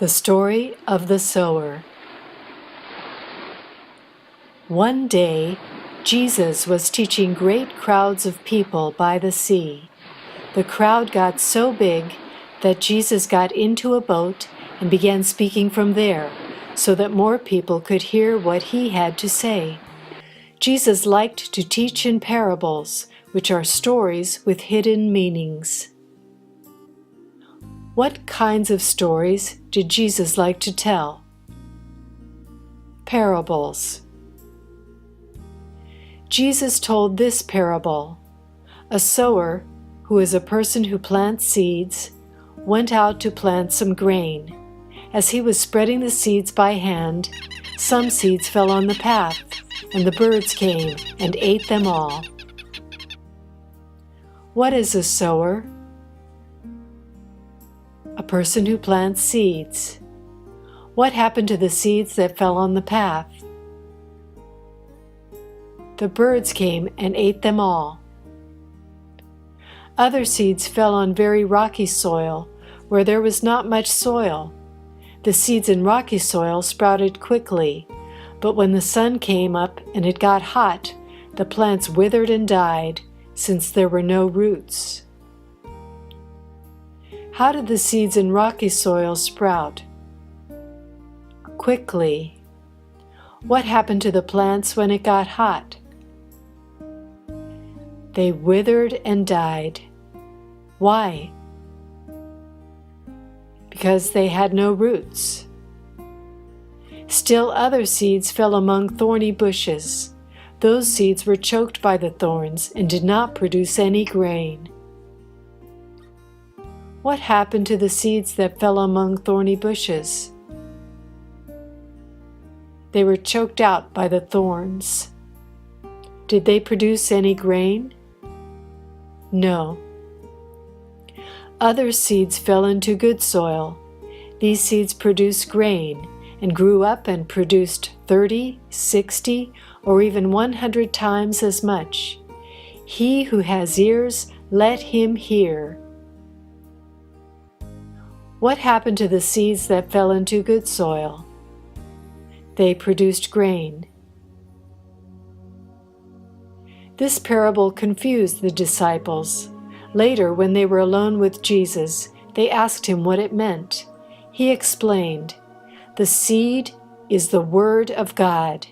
The story of the sower. One day, Jesus was teaching great crowds of people by the sea. The crowd got so big that Jesus got into a boat and began speaking from there, so that more people could hear what he had to say. Jesus liked to teach in parables, which are stories with hidden meanings. What kinds of stories did Jesus like to tell? Parables. Jesus told this parable. A sower, who is a person who plants seeds, went out to plant some grain. As he was spreading the seeds by hand, some seeds fell on the path, and the birds came and ate them all. What is a sower? A person who plants seeds. What happened to the seeds that fell on the path? The birds came and ate them all. Other seeds fell on very rocky soil, where there was not much soil. The seeds in rocky soil sprouted quickly, but when the sun came up and it got hot, the plants withered and died, since there were no roots. How did the seeds in rocky soil sprout? Quickly. What happened to the plants when it got hot? They withered and died. Why? Because they had no roots. Still other seeds fell among thorny bushes. Those seeds were choked by the thorns and did not produce any grain. What happened to the seeds that fell among thorny bushes? They were choked out by the thorns. Did they produce any grain? No. Other seeds fell into good soil. These seeds produced grain and grew up and produced 30, 60, or even 100 times as much. He who has ears, let him hear. What happened to the seeds that fell into good soil? They produced grain. This parable confused the disciples. Later, when they were alone with Jesus, they asked him what it meant. He explained, "The seed is the word of God.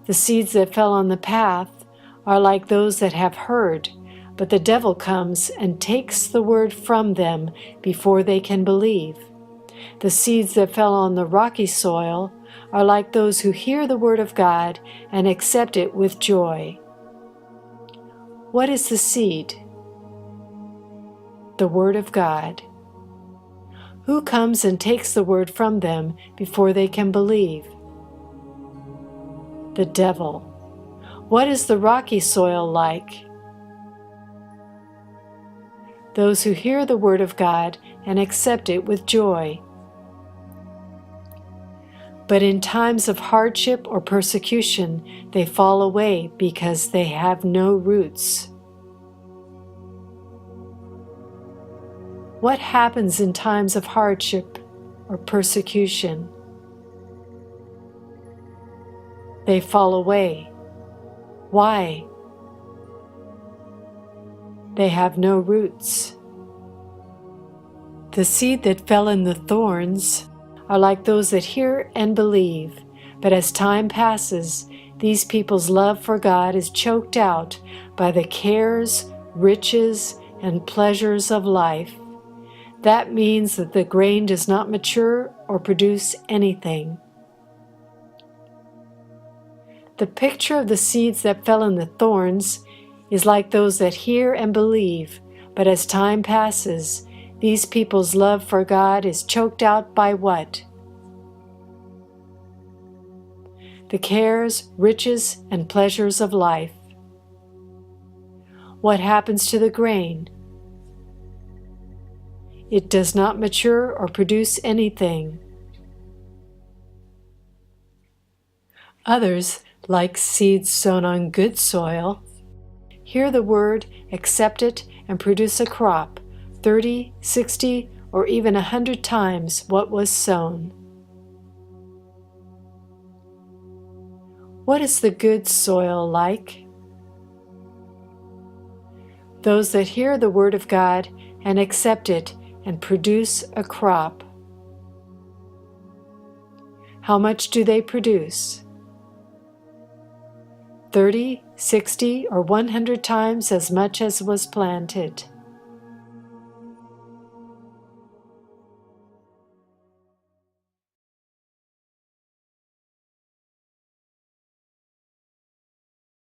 The seeds that fell on the path are like those that have heard, but the devil comes and takes the word from them before they can believe. The seeds that fell on the rocky soil are like those who hear the word of God and accept it with joy." What is the seed? The word of God. Who comes and takes the word from them before they can believe? The devil. What is the rocky soil like? Those who hear the word of God and accept it with joy. But in times of hardship or persecution, they fall away because they have no roots. What happens in times of hardship or persecution? They fall away. Why? They have no roots. The seed that fell in the thorns are like those that hear and believe, but as time passes, these people's love for God is choked out by the cares, riches, and pleasures of life. That means that the grain does not mature or produce anything. The picture of the seeds that fell in the thorns is like those that hear and believe, but as time passes, these people's love for God is choked out by what? The cares, riches, and pleasures of life. What happens to the grain? It does not mature or produce anything. Others, like seeds sown on good soil, hear the word, accept it, and produce a crop, 30, 60, or even 100 times what was sown. What is the good soil like? Those that hear the Word of God and accept it and produce a crop. How much do they produce? 30, 60, or 100 times as much as was planted.